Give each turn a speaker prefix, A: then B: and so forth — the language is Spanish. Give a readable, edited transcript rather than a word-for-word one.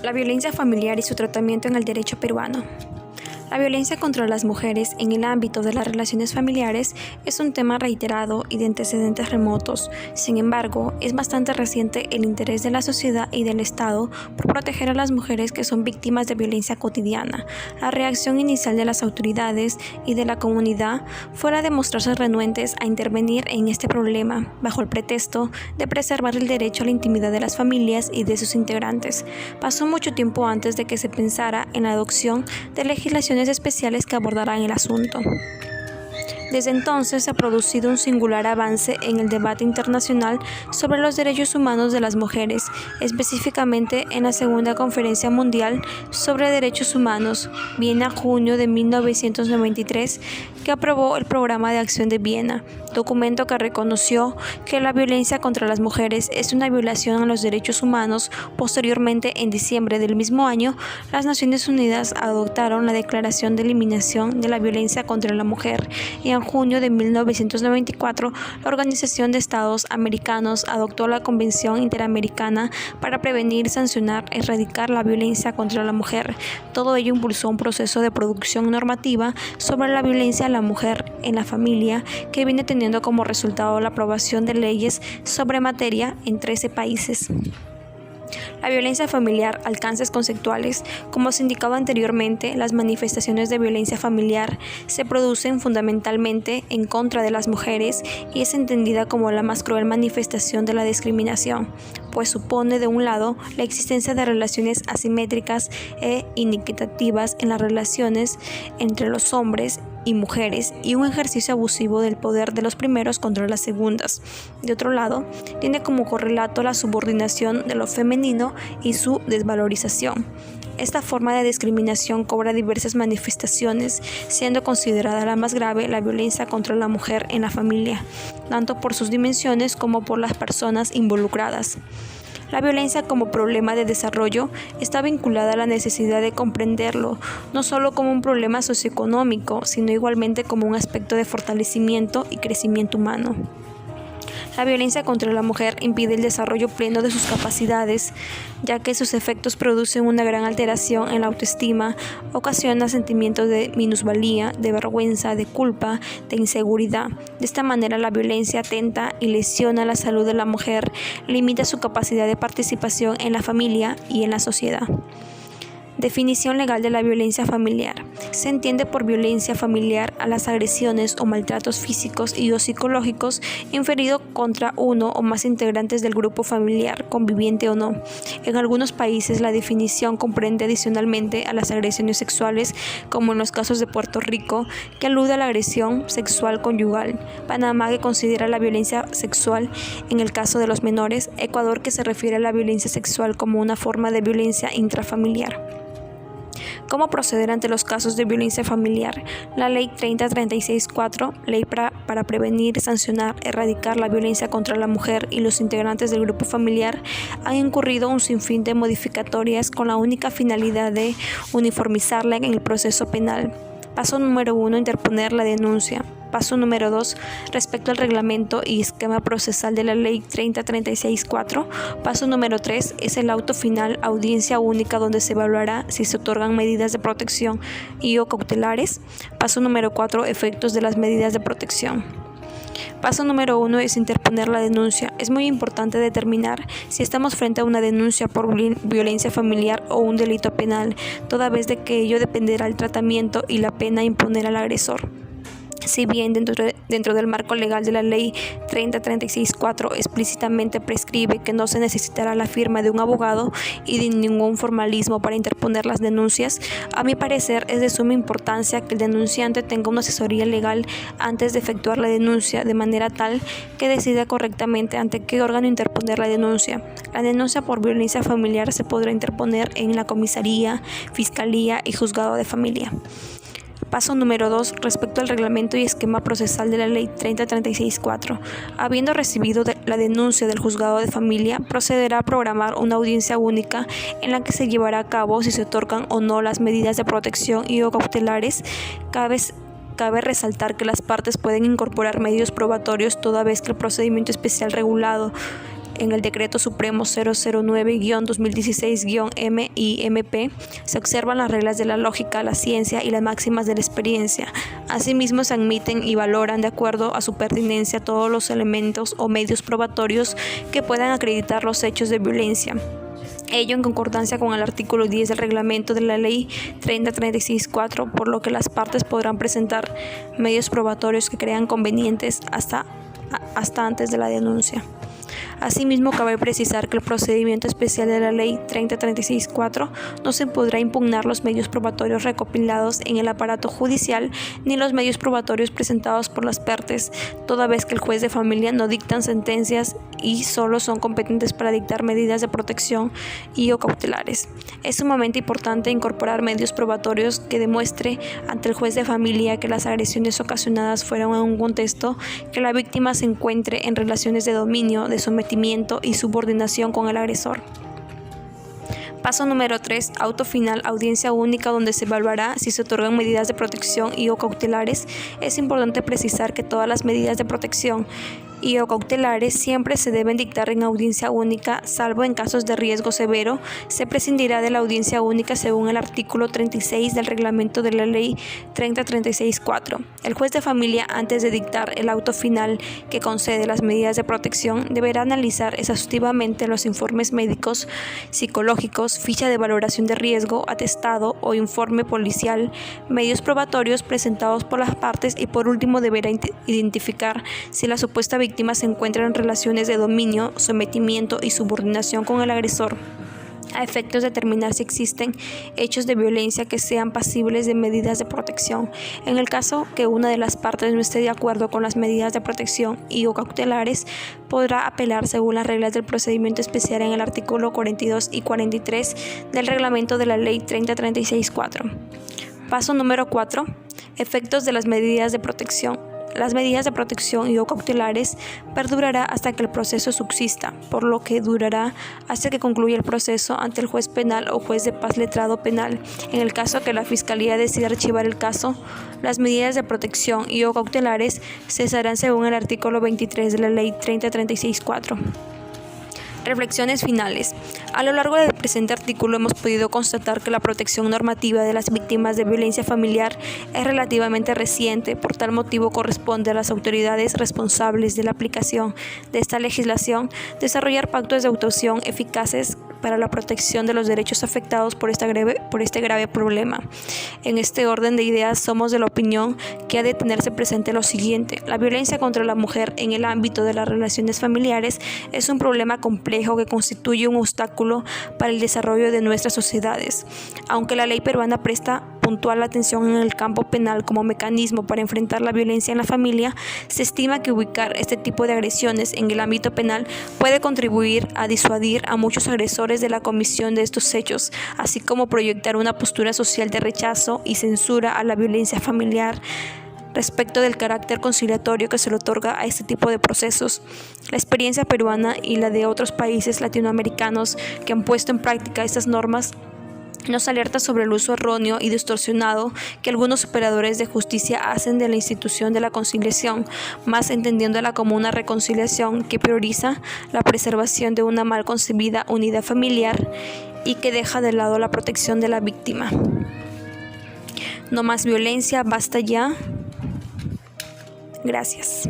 A: La violencia familiar y su tratamiento en el derecho peruano. La violencia contra las mujeres en el ámbito de las relaciones familiares es un tema reiterado y de antecedentes remotos. Sin embargo, es bastante reciente el interés de la sociedad y del Estado por proteger a las mujeres que son víctimas de violencia cotidiana. La reacción inicial de las autoridades y de la comunidad fue la de mostrarse renuentes a intervenir en este problema, bajo el pretexto de preservar el derecho a la intimidad de las familias y de sus integrantes. Pasó mucho tiempo antes de que se pensara en la adopción de legislaciones especiales que abordarán el asunto. Desde entonces se ha producido un singular avance en el debate internacional sobre los derechos humanos de las mujeres, específicamente en la Segunda Conferencia Mundial sobre Derechos Humanos, Viena, junio de 1993, que aprobó el Programa de Acción de Viena, documento que reconoció que la violencia contra las mujeres es una violación a los derechos humanos. Posteriormente, en diciembre del mismo año, las Naciones Unidas adoptaron la Declaración de Eliminación de la Violencia contra la Mujer y en junio de 1994, la Organización de Estados Americanos adoptó la Convención Interamericana para prevenir, sancionar y erradicar la violencia contra la mujer. Todo ello impulsó un proceso de producción normativa sobre la violencia a la mujer en la familia que viene teniendo como resultado la aprobación de leyes sobre materia en 13 países. La violencia familiar, alcances conceptuales. Como se indicaba anteriormente, las manifestaciones de violencia familiar se producen fundamentalmente en contra de las mujeres y es entendida como la más cruel manifestación de la discriminación, pues supone de un lado la existencia de relaciones asimétricas e inequitativas en las relaciones entre los hombres y mujeres y un ejercicio abusivo del poder de los primeros contra las segundas. De otro lado, tiene como correlato la subordinación de lo femenino y su desvalorización. Esta forma de discriminación cobra diversas manifestaciones, siendo considerada la más grave la violencia contra la mujer en la familia, tanto por sus dimensiones como por las personas involucradas. La violencia como problema de desarrollo está vinculada a la necesidad de comprenderlo, no solo como un problema socioeconómico, sino igualmente como un aspecto de fortalecimiento y crecimiento humano. La violencia contra la mujer impide el desarrollo pleno de sus capacidades, ya que sus efectos producen una gran alteración en la autoestima, ocasiona sentimientos de minusvalía, de vergüenza, de culpa, de inseguridad. De esta manera, la violencia atenta y lesiona la salud de la mujer, limita su capacidad de participación en la familia y en la sociedad. Definición legal de la violencia familiar. Se entiende por violencia familiar a las agresiones o maltratos físicos y o psicológicos inferidos contra uno o más integrantes del grupo familiar, conviviente o no. En algunos países la definición comprende adicionalmente a las agresiones sexuales, como en los casos de Puerto Rico, que alude a la agresión sexual conyugal, Panamá, que considera la violencia sexual en el caso de los menores, Ecuador, que se refiere a la violencia sexual como una forma de violencia intrafamiliar. ¿Cómo proceder ante los casos de violencia familiar? La Ley 3036-4, Ley para prevenir, sancionar, erradicar la violencia contra la mujer y los integrantes del grupo familiar, han incurrido un sinfín de modificatorias con la única finalidad de uniformizarla en el proceso penal. Paso número 1, interponer la denuncia. Paso número 2, respecto al reglamento y esquema procesal de la Ley 3036-4. Paso número 3 es el auto final, audiencia única, donde se evaluará si se otorgan medidas de protección y o cautelares. Paso número 4, efectos de las medidas de protección. Paso número 1 es interponer la denuncia. Es muy importante determinar si estamos frente a una denuncia por violencia familiar o un delito penal, toda vez de que ello dependerá del tratamiento y la pena a imponer al agresor. Si bien dentro del marco legal de la Ley 3036-4 explícitamente prescribe que no se necesitará la firma de un abogado y de ningún formalismo para interponer las denuncias, a mi parecer es de suma importancia que el denunciante tenga una asesoría legal antes de efectuar la denuncia, de manera tal que decida correctamente ante qué órgano interponer la denuncia. La denuncia por violencia familiar se podrá interponer en la comisaría, fiscalía y juzgado de familia. Paso número 2, respecto al reglamento y esquema procesal de la Ley 3036-4. Habiendo recibido la denuncia del juzgado de familia, procederá a programar una audiencia única en la que se llevará a cabo si se otorgan o no las medidas de protección y o cautelares. Cabe resaltar que las partes pueden incorporar medios probatorios toda vez que el procedimiento especial regulado en el Decreto Supremo 009-2016-MIMP se observan las reglas de la lógica, la ciencia y las máximas de la experiencia. Asimismo, se admiten y valoran de acuerdo a su pertinencia todos los elementos o medios probatorios que puedan acreditar los hechos de violencia. Ello en concordancia con el artículo 10 del reglamento de la Ley 3036-4, por lo que las partes podrán presentar medios probatorios que crean convenientes hasta antes de la denuncia. Asimismo, cabe precisar que el procedimiento especial de la Ley 3036-4 no se podrá impugnar los medios probatorios recopilados en el aparato judicial ni los medios probatorios presentados por las partes, toda vez que el juez de familia no dictan sentencias y solo son competentes para dictar medidas de protección y o cautelares. Es sumamente importante incorporar medios probatorios que demuestre ante el juez de familia que las agresiones ocasionadas fueron en un contexto que la víctima se encuentre en relaciones de dominio, de sometimiento y subordinación con el agresor. Paso número 3. Auto final, audiencia única, donde se evaluará si se otorgan medidas de protección y o cautelares. Es importante precisar que todas las medidas de protección y o cautelares siempre se deben dictar en audiencia única, salvo en casos de riesgo severo. Se prescindirá de la audiencia única según el artículo 36 del reglamento de la Ley 3036-4. El juez de familia, antes de dictar el auto final que concede las medidas de protección, deberá analizar exhaustivamente los informes médicos, psicológicos, ficha de valoración de riesgo, atestado o informe policial, medios probatorios presentados por las partes y por último deberá identificar si la supuesta víctima se encuentra en relaciones de dominio, sometimiento y subordinación con el agresor, a efectos de determinar si existen hechos de violencia que sean pasibles de medidas de protección. En el caso que una de las partes no esté de acuerdo con las medidas de protección y o cautelares, podrá apelar según las reglas del procedimiento especial en el artículo 42 y 43 del reglamento de la Ley 3036-4. Paso número 4. Efectos de las medidas de protección. Las medidas de protección y o cautelares perdurará hasta que el proceso subsista, por lo que durará hasta que concluya el proceso ante el juez penal o juez de paz letrado penal. En el caso que la Fiscalía decida archivar el caso, las medidas de protección y o cautelares cesarán según el artículo 23 de la Ley 3036-4. Reflexiones finales. A lo largo del presente artículo hemos podido constatar que la protección normativa de las víctimas de violencia familiar es relativamente reciente. Por tal motivo corresponde a las autoridades responsables de la aplicación de esta legislación desarrollar pactos de actuación eficaces para la protección de los derechos afectados por este grave problema. En este orden de ideas, somos de la opinión que ha de tenerse presente lo siguiente: la violencia contra la mujer en el ámbito de las relaciones familiares es un problema complejo que constituye un obstáculo para el desarrollo de nuestras sociedades. Aunque la ley peruana presta puntual atención en el campo penal como mecanismo para enfrentar la violencia en la familia, se estima que ubicar este tipo de agresiones en el ámbito penal puede contribuir a disuadir a muchos agresores de la comisión de estos hechos, así como proyectar una postura social de rechazo y censura a la violencia familiar. Respecto del carácter conciliatorio que se le otorga a este tipo de procesos, la experiencia peruana y la de otros países latinoamericanos que han puesto en práctica estas normas nos alerta sobre el uso erróneo y distorsionado que algunos operadores de justicia hacen de la institución de la conciliación, más entendiéndola como una reconciliación que prioriza la preservación de una mal concebida unidad familiar y que deja de lado la protección de la víctima. No más violencia, basta ya. Gracias.